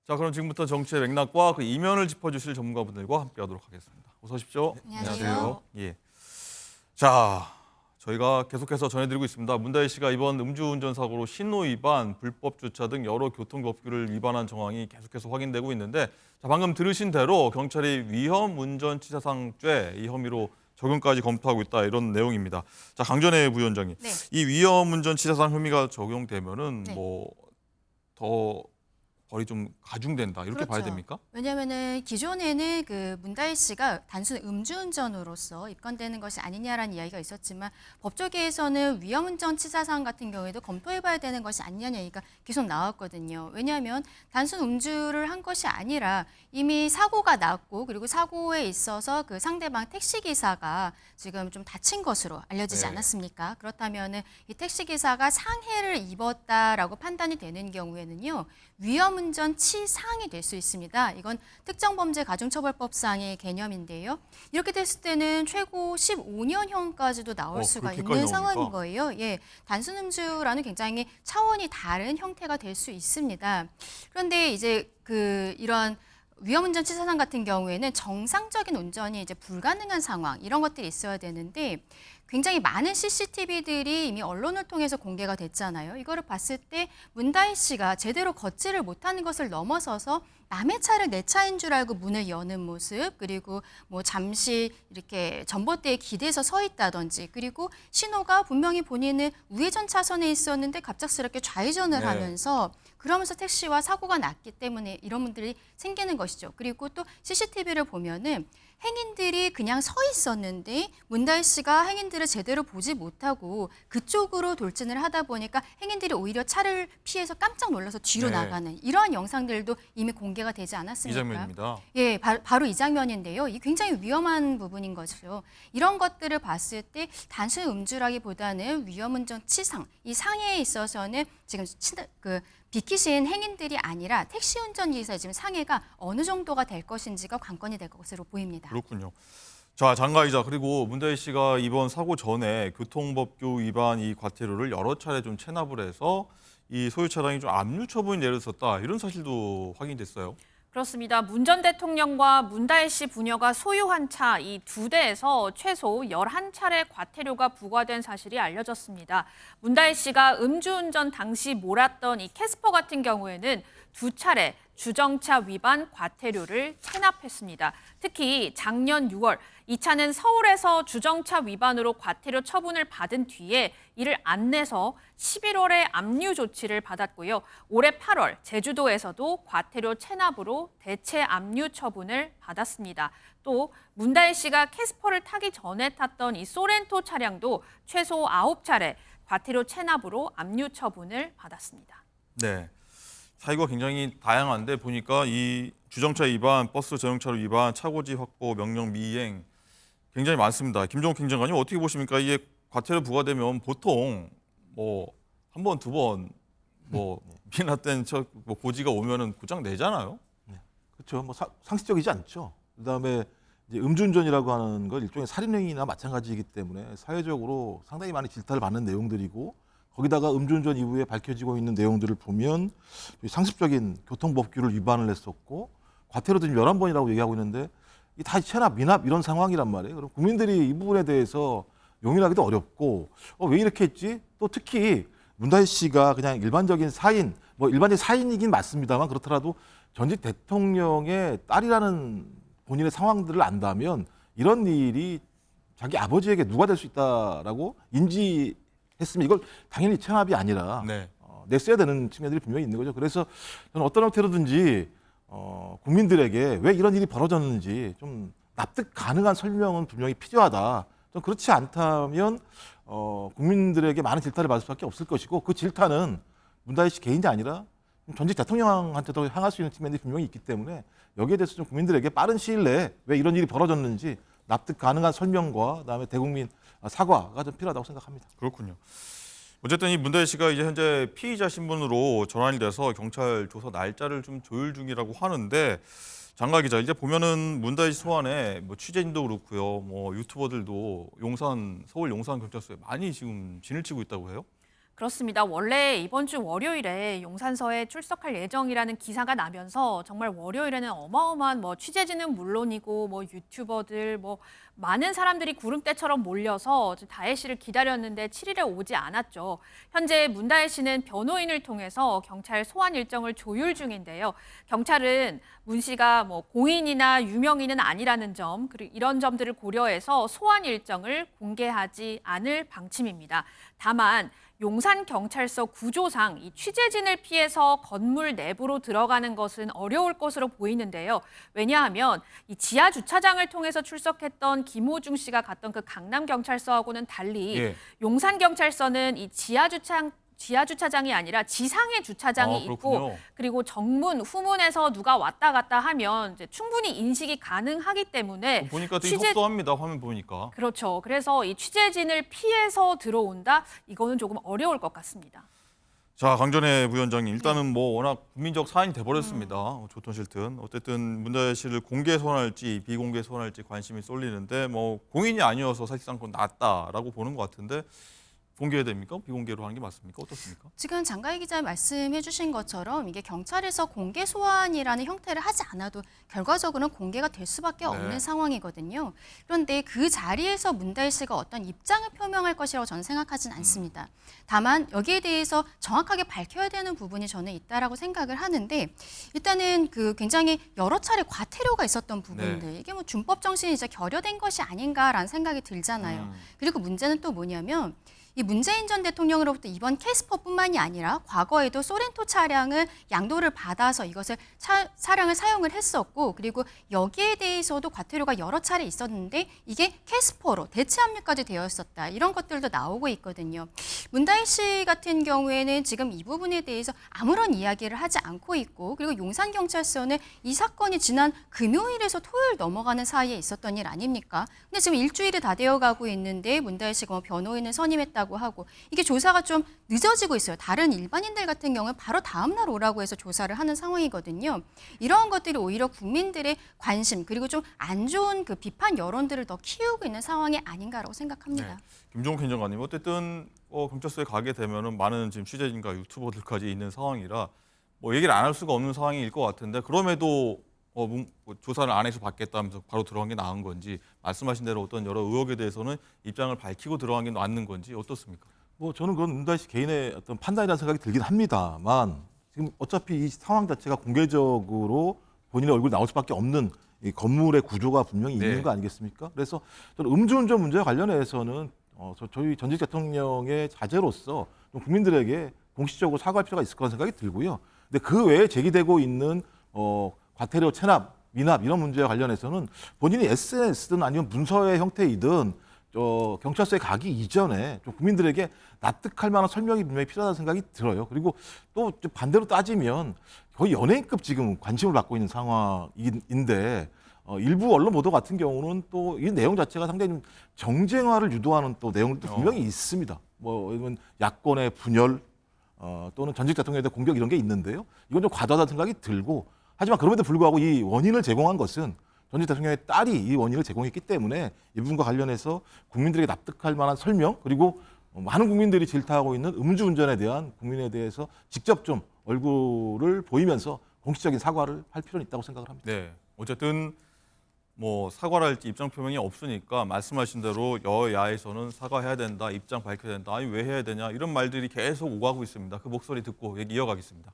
자, 그럼 지금부터 정치의 맥락과 그 이면을 짚어주실 전문가분들과 함께하도록 하겠습니다. 어서 오십시오. 안녕하세요. 예. 자, 저희가 계속해서 전해드리고 있습니다. 문다혜 씨가 이번 음주운전 사고로 신호 위반, 불법 주차 등 여러 교통법규를 위반한 정황이 계속해서 확인되고 있는데, 자, 방금 들으신 대로 경찰이 위험운전치사상죄 이 혐의로 적용까지 검토하고 있다 이런 내용입니다. 자, 강전혜 부위원장님, 네. 이 위험운전치사상 혐의가 적용되면은 네. 뭐 더 벌이 좀 가중된다 이렇게 그렇죠. 봐야 됩니까? 왜냐하면은 기존에는 그 문다혜 씨가 단순 음주운전으로서 입건되는 것이 아니냐라는 이야기가 있었지만 법조계에서는 위험운전치사상 같은 경우에도 검토해봐야 되는 것이 아니냐는 얘기가 계속 나왔거든요. 왜냐하면 단순 음주를 한 것이 아니라 이미 사고가 났고 그리고 사고에 있어서 그 상대방 택시기사가 지금 좀 다친 것으로 알려지지 네. 않았습니까? 그렇다면은 이 택시기사가 상해를 입었다라고 판단이 되는 경우에는요. 위험운전 치상이 될 수 있습니다. 이건 특정범죄가중처벌법상의 개념인데요. 이렇게 됐을 때는 최고 15년형까지도 나올 수가 그렇게까지 있는 나옵니까? 상황인 거예요. 예, 단순 음주라는 굉장히 차원이 다른 형태가 될 수 있습니다. 그런데 이제 이런 위험운전 치사상 같은 경우에는 정상적인 운전이 이제 불가능한 상황 이런 것들이 있어야 되는데 굉장히 많은 CCTV들이 이미 언론을 통해서 공개가 됐잖아요. 이거를 봤을 때 문다혜 씨가 제대로 걷지를 못하는 것을 넘어서서 남의 차를 내 차인 줄 알고 문을 여는 모습, 그리고 뭐 잠시 이렇게 전봇대에 기대서 서 있다든지, 그리고 신호가 분명히 본인은 우회전 차선에 있었는데 갑작스럽게 좌회전을 네. 하면서 그러면서 택시와 사고가 났기 때문에 이런 분들이 생기는 것이죠. 그리고 또 CCTV를 보면은 행인들이 그냥 서 있었는데 문다혜 씨가 행인들을 제대로 보지 못하고 그쪽으로 돌진을 하다 보니까 행인들이 오히려 차를 피해서 깜짝 놀라서 뒤로 네. 나가는 이러한 영상들도 이미 공개가 되지 이 않았습니까? 장면입니다. 예, 바로 이 장면인데요. 이 굉장히 위험한 부분인 거죠. 이런 것들을 봤을 때 단순 음주라기보다는 위험운전 치상, 이 상해에 있어서는 지금 비키신 행인들이 아니라 택시 운전기사의 지금 상해가 어느 정도가 될 것인지가 관건이 될 것으로 보입니다. 그렇군요. 자, 장가이자 그리고 문다혜 씨가 이번 사고 전에 교통법규 위반 이 과태료를 여러 차례 좀 체납을 해서 이 소유 차량이 좀 압류 처분이 내렸었다 이런 사실도 확인됐어요. 그렇습니다. 문 전 대통령과 문다혜 씨 부녀가 소유한 차 이 두 대에서 최소 11차례 과태료가 부과된 사실이 알려졌습니다. 문다혜 씨가 음주운전 당시 몰았던 이 캐스퍼 같은 경우에는 2차례 주정차 위반 과태료를 체납했습니다. 특히 작년 6월 이 차는 서울에서 주정차 위반으로 과태료 처분을 받은 뒤에 이를 안 내서 11월에 압류 조치를 받았고요. 올해 8월 제주도에서도 과태료 체납으로 대체 압류 처분을 받았습니다. 또 문다혜 씨가 캐스퍼를 타기 전에 탔던 이 소렌토 차량도 최소 9차례 과태료 체납으로 압류 처분을 받았습니다. 네. 사유가 굉장히 다양한데 보니까 이 주정차 위반, 버스 전용차로 위반, 차고지 확보, 명령 미이행 굉장히 많습니다. 김종욱 행정관님 어떻게 보십니까? 이게 과태료 부과되면 보통 뭐 한 번, 두 번 뭐 미납된 뭐 고지가 오면은 고장 내잖아요. 그렇죠. 뭐 상식적이지 않죠. 그다음에 이제 음주운전이라고 하는 건 일종의 살인행위나 마찬가지이기 때문에 사회적으로 상당히 많은 질타를 받는 내용들이고 거기다가 음주운전 이후에 밝혀지고 있는 내용들을 보면 상습적인 교통법규를 위반을 했었고 과태료도 지금 11번이라고 얘기하고 있는데 이 다 체납, 미납 이런 상황이란 말이에요. 그럼 국민들이 이 부분에 대해서 용인하기도 어렵고 왜 이렇게 했지? 또 특히 문다혜 씨가 그냥 일반적인 사인, 뭐 일반적인 사인이긴 맞습니다만 그렇더라도 전직 대통령의 딸이라는 본인의 상황들을 안다면 이런 일이 자기 아버지에게 누가 될 수 있다라고 인지했으면 이걸 당연히 체납이 아니라 네. 냈어야 되는 측면들이 분명히 있는 거죠. 그래서 저는 어떤 형태로든지 국민들에게 왜 이런 일이 벌어졌는지 좀 납득 가능한 설명은 분명히 필요하다. 좀 그렇지 않다면 국민들에게 많은 질타를 받을 수밖에 없을 것이고 그 질타는 문다혜 씨 개인이 아니라 전직 대통령한테도 향할 수 있는 측면이 분명히 있기 때문에 여기에 대해서 좀 국민들에게 빠른 시일 내에 왜 이런 일이 벌어졌는지 납득 가능한 설명과 그다음에 대국민 사과가 좀 필요하다고 생각합니다. 그렇군요. 어쨌든 이 문다혜 씨가 이제 현재 피의자 신분으로 전환이 돼서 경찰 조사 날짜를 좀 조율 중이라고 하는데 장가 기자 이제 보면은 문다혜 씨 소환에 뭐 취재진도 그렇고요, 뭐 유튜버들도 서울 용산 경찰서에 많이 지금 진을 치고 있다고 해요. 그렇습니다. 원래 이번 주 월요일에 용산서에 출석할 예정이라는 기사가 나면서 정말 월요일에는 어마어마한 취재진은 물론이고 유튜버들 많은 사람들이 구름대처럼 몰려서 다혜 씨를 기다렸는데 7일에 오지 않았죠. 현재 문다혜 씨는 변호인을 통해서 경찰 소환 일정을 조율 중인데요. 경찰은 문 씨가 공인이나 유명인은 아니라는 점, 그리고 이런 점들을 고려해서 소환 일정을 공개하지 않을 방침입니다. 다만 용산경찰서 구조상 이 취재진을 피해서 건물 내부로 들어가는 것은 어려울 것으로 보이는데요. 왜냐하면 이 지하 주차장을 통해서 출석했던 김호중 씨가 갔던 그 강남경찰서하고는 달리 예. 용산경찰서는 이 지하 주차장이 아니라 지상에 주차장이 있고 그렇군요. 그리고 정문, 후문에서 누가 왔다 갔다 하면 이제 충분히 인식이 가능하기 때문에 보니까 되게 협소합니다. 화면 보니까. 그렇죠. 그래서 이 취재진을 피해서 들어온다? 이거는 조금 어려울 것 같습니다. 자, 강전혜 부위원장님, 일단은 워낙 국민적 사안이 돼버렸습니다. 좋든 싫든. 어쨌든 문다혜 씨를 공개 소환할지 비공개 소환할지 관심이 쏠리는데 공인이 아니어서 사실상 그건 낫다라고 보는 것 같은데 공개해야 됩니까? 비공개로 하는 게 맞습니까? 어떻습니까? 지금 장가희 기자 말씀해 주신 것처럼 이게 경찰에서 공개 소환이라는 형태를 하지 않아도 결과적으로는 공개가 될 수밖에 없는 상황이거든요. 그런데 그 자리에서 문다혜 씨가 어떤 입장을 표명할 것이라고 저는 생각하진 않습니다. 다만 여기에 대해서 정확하게 밝혀야 되는 부분이 저는 있다라고 생각을 하는데 일단은 굉장히 여러 차례 과태료가 있었던 부분들 이게 준법 정신이 이제 결여된 것이 아닌가라는 생각이 들잖아요. 그리고 문제는 또 뭐냐면 이 문재인 전 대통령으로부터 이번 캐스퍼뿐만이 아니라 과거에도 소렌토 차량을 양도를 받아서 이것을 차량을 사용을 했었고 그리고 여기에 대해서도 과태료가 여러 차례 있었는데 이게 캐스퍼로 대체 압류까지 되어 있었다. 이런 것들도 나오고 있거든요. 문다혜 씨 같은 경우에는 지금 이 부분에 대해서 아무런 이야기를 하지 않고 있고 그리고 용산경찰서는 이 사건이 지난 금요일에서 토요일 넘어가는 사이에 있었던 일 아닙니까? 근데 지금 일주일이 다 되어가고 있는데 문다혜 씨가 변호인을 선임했다고 하고 이게 조사가 좀 늦어지고 있어요. 다른 일반인들 같은 경우는 바로 다음 날 오라고 해서 조사를 하는 상황이거든요. 이러한 것들이 오히려 국민들의 관심 그리고 좀 안 좋은 비판 여론들을 더 키우고 있는 상황이 아닌가라고 생각합니다. 네. 김종욱 행정관님, 어쨌든 경찰서에 가게 되면은 많은 지금 취재진과 유튜버들까지 있는 상황이라 얘기를 안 할 수가 없는 상황일 것 같은데 그럼에도 조사를 안 해서 받겠다면서 바로 들어간 게 나은 건지 말씀하신 대로 어떤 여러 의혹에 대해서는 입장을 밝히고 들어간 게 맞는 건지 어떻습니까? 저는 그건 문다혜 씨 개인의 어떤 판단이라는 생각이 들긴 합니다만 지금 어차피 이 상황 자체가 공개적으로 본인의 얼굴이 나올 수밖에 없는 이 건물의 구조가 분명히 있는 거 아니겠습니까? 그래서 저는 음주운전 문제와 관련해서는 저희 전직 대통령의 자제로서 좀 국민들에게 공식적으로 사과할 필요가 있을 거라는 생각이 들고요. 근데 그 외에 제기되고 있는 과태료 체납, 미납 이런 문제와 관련해서는 본인이 SNS든 아니면 문서의 형태이든 경찰서에 가기 이전에 좀 국민들에게 납득할 만한 설명이 분명히 필요하다는 생각이 들어요. 그리고 또 반대로 따지면 거의 연예인급 지금 관심을 받고 있는 상황인데 일부 언론 보도 같은 경우는 또 이 내용 자체가 상당히 좀 정쟁화를 유도하는 또 내용도 분명히 있습니다. 이건 야권의 분열 또는 전직 대통령에 대한 공격 이런 게 있는데요. 이건 좀 과도하다는 생각이 들고 하지만 그럼에도 불구하고 이 원인을 제공한 것은 전직 대통령의 딸이 이 원인을 제공했기 때문에 이 부분과 관련해서 국민들에게 납득할 만한 설명 그리고 많은 국민들이 질타하고 있는 음주운전에 대한 국민에 대해서 직접 좀 얼굴을 보이면서 공식적인 사과를 할 필요는 있다고 생각을 합니다. 네, 어쨌든 사과를 할지 입장 표명이 없으니까 말씀하신 대로 여야에서는 사과해야 된다, 입장 밝혀야 된다, 아니 왜 해야 되냐 이런 말들이 계속 오가고 있습니다. 그 목소리 듣고 얘기 이어가겠습니다.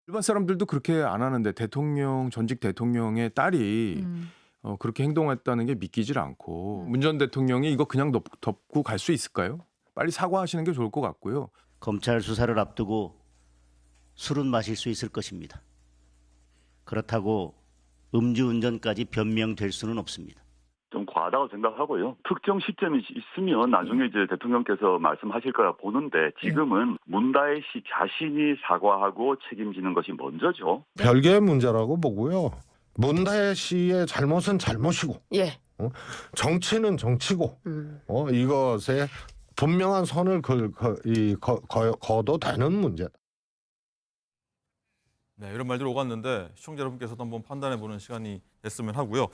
일반 사람들도 그렇게 안 하는데 전직 대통령의 딸이 그렇게 행동했다는 게 믿기질 않고 문 전 대통령이 이거 그냥 덮고 갈 수 있을까요? 빨리 사과하시는 게 좋을 것 같고요. 검찰 수사를 앞두고 술은 마실 수 있을 것입니다. 그렇다고 음주운전까지 변명될 수는 없습니다. 좀 과하다고 생각하고요. 특정 시점이 있으면 나중에 이제 대통령께서 말씀하실 거라 보는데 지금은 문다혜 씨 자신이 사과하고 책임지는 것이 먼저죠. 별개의 문제라고 보고요. 문다혜 씨의 잘못은 잘못이고, 정치는 정치고, 이것에 분명한 선을 거도 되는 문제다. 네, 이런 말들 오갔는데 시청자 여러분께서도 한번 판단해보는 시간이 됐으면 하고요.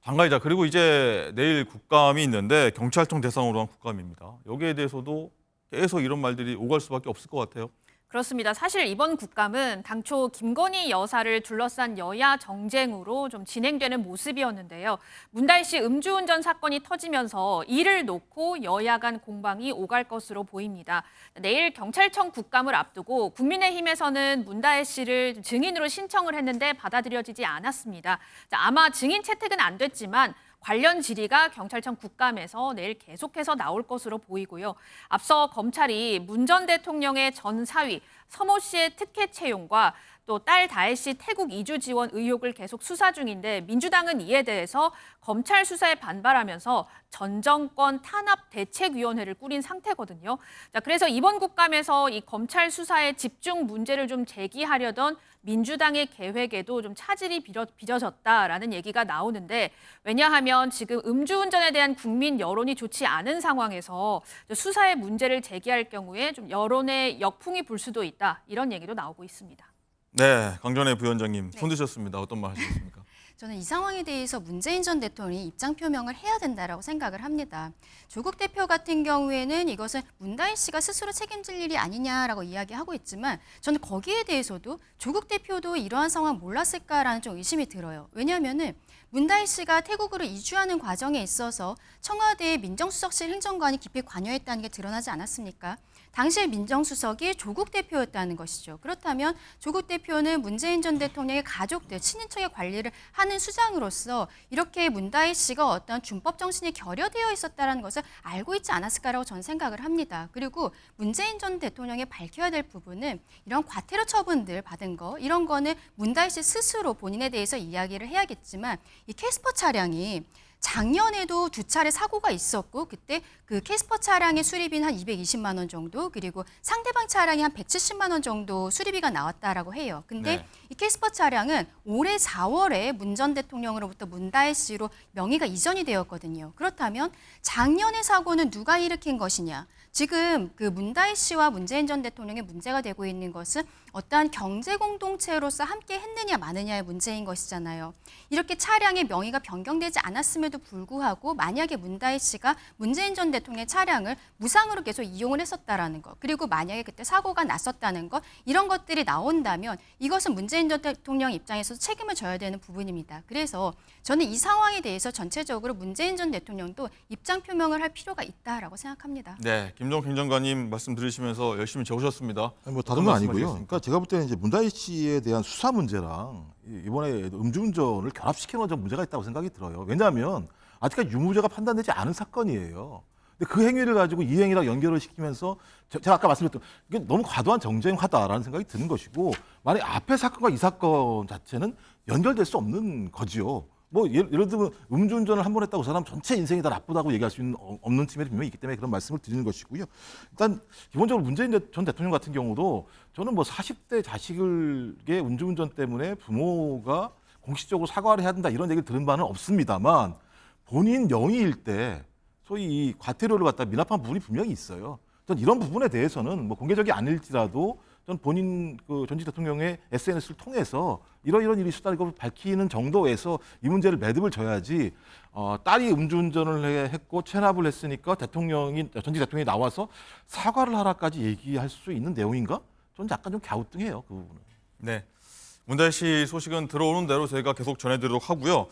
장가이자 그리고 이제 내일 국감이 있는데 경찰청 대상으로 한 국감입니다. 여기에 대해서도 계속 이런 말들이 오갈 수밖에 없을 것 같아요. 그렇습니다. 사실 이번 국감은 당초 김건희 여사를 둘러싼 여야 정쟁으로 좀 진행되는 모습이었는데요. 문다혜 씨 음주운전 사건이 터지면서 이를 놓고 여야 간 공방이 오갈 것으로 보입니다. 내일 경찰청 국감을 앞두고 국민의힘에서는 문다혜 씨를 증인으로 신청을 했는데 받아들여지지 않았습니다. 아마 증인 채택은 안 됐지만 관련 질의가 경찰청 국감에서 내일 계속해서 나올 것으로 보이고요. 앞서 검찰이 문 전 대통령의 전 사위 서모 씨의 특혜 채용과 또 딸 다혜 씨 태국 이주 지원 의혹을 계속 수사 중인데 민주당은 이에 대해서 검찰 수사에 반발하면서 전 정권 탄압 대책위원회를 꾸린 상태거든요. 자, 그래서 이번 국감에서 이 검찰 수사에 집중 문제를 좀 제기하려던 민주당의 계획에도 좀 차질이 빚어졌다라는 얘기가 나오는데 왜냐하면 지금 음주운전에 대한 국민 여론이 좋지 않은 상황에서 수사의 문제를 제기할 경우에 좀 여론의 역풍이 불 수도 있다 이런 얘기도 나오고 있습니다. 네, 강전혜 부위원장님 손 드셨습니다. 어떤 말 하시겠습니까? 저는 이 상황에 대해서 문재인 전 대통령이 입장 표명을 해야 된다라고 생각을 합니다. 조국 대표 같은 경우에는 이것은 문다혜 씨가 스스로 책임질 일이 아니냐라고 이야기하고 있지만 저는 거기에 대해서도 조국 대표도 이러한 상황 몰랐을까라는 좀 의심이 들어요. 왜냐하면은 문다혜 씨가 태국으로 이주하는 과정에 있어서 청와대 민정수석실 행정관이 깊이 관여했다는 게 드러나지 않았습니까? 당시에 민정수석이 조국 대표였다는 것이죠. 그렇다면 조국 대표는 문재인 전 대통령의 가족들, 친인척의 관리를 하는 수장으로서 이렇게 문다혜 씨가 어떤 준법 정신이 결여되어 있었다는 것을 알고 있지 않았을까라고 저는 생각을 합니다. 그리고 문재인 전 대통령이 밝혀야 될 부분은 이런 과태료 처분들 받은 거, 이런 거는 문다혜 씨 스스로 본인에 대해서 이야기를 해야겠지만 이 캐스퍼 차량이 작년에도 2차례 사고가 있었고 그때 그 캐스퍼 차량의 수리비는 한 220만 원 정도 그리고 상대방 차량이 한 170만 원 정도 수리비가 나왔다라고 해요. 근데 네. 이 캐스퍼 차량은 올해 4월에 문 전 대통령으로부터 문다혜 씨로 명의가 이전이 되었거든요. 그렇다면 작년의 사고는 누가 일으킨 것이냐? 지금 그 문다혜 씨와 문재인 전 대통령의 문제가 되고 있는 것은 어떠한 경제 공동체로서 함께 했느냐 마느냐의 문제인 것이잖아요. 이렇게 차량의 명의가 변경되지 않았음에도 불구하고 만약에 문다혜 씨가 문재인 전 대통령의 차량을 무상으로 계속 이용을 했었다라는 것, 그리고 만약에 그때 사고가 났었다는 것, 이런 것들이 나온다면 이것은 문재인 전 대통령 입장에서 책임을 져야 되는 부분입니다. 그래서 저는 이 상황에 대해서 전체적으로 문재인 전 대통령도 입장 표명을 할 필요가 있다라고 생각합니다. 네, 김종필 행정관님 말씀 들으시면서 열심히 적으셨습니다. 아니, 뭐 다른 건 아니고요. 말씀하시겠습니까? 그러니까 제가 볼 때는 이제 문다혜 씨에 대한 수사 문제랑 이번에 음주운전을 결합시키는 좀 문제가 있다고 생각이 들어요. 왜냐하면 아직까지 유무죄가 판단되지 않은 사건이에요. 근데 그 행위를 가지고 이 행위랑 연결을 시키면서 제가 아까 말씀드렸던 이게 너무 과도한 정쟁화다라는 생각이 드는 것이고 만약 앞에 사건과 이 사건 자체는 연결될 수 없는 거지요. 뭐 예를 들면 음주운전을 한 번 했다고 그 사람 전체 인생이 다 나쁘다고 얘기할 수 있는 없는 측면이 분명히 있기 때문에 그런 말씀을 드리는 것이고요. 일단 기본적으로 문재인 전 대통령 같은 경우도 저는 뭐 40대 자식의 음주운전 때문에 부모가 공식적으로 사과를 해야 된다 이런 얘기를 들은 바는 없습니다만 본인 영위일 때 소위 이 과태료를 갖다 미납한 부분이 분명히 있어요. 전 이런 부분에 대해서는 뭐 공개적이 아닐지라도 전 본인 그 전직 대통령의 SNS를 통해서 이런 일이 있었다는 걸 밝히는 정도에서 이 문제를 매듭을 져야지 딸이 음주운전을 했고 체납을 했으니까 전직 대통령이 나와서 사과를 하라까지 얘기할 수 있는 내용인가? 저는 약간 좀 갸우뚱해요, 그 부분은. 네, 문다혜 씨 소식은 들어오는 대로 저희가 계속 전해드리도록 하고요.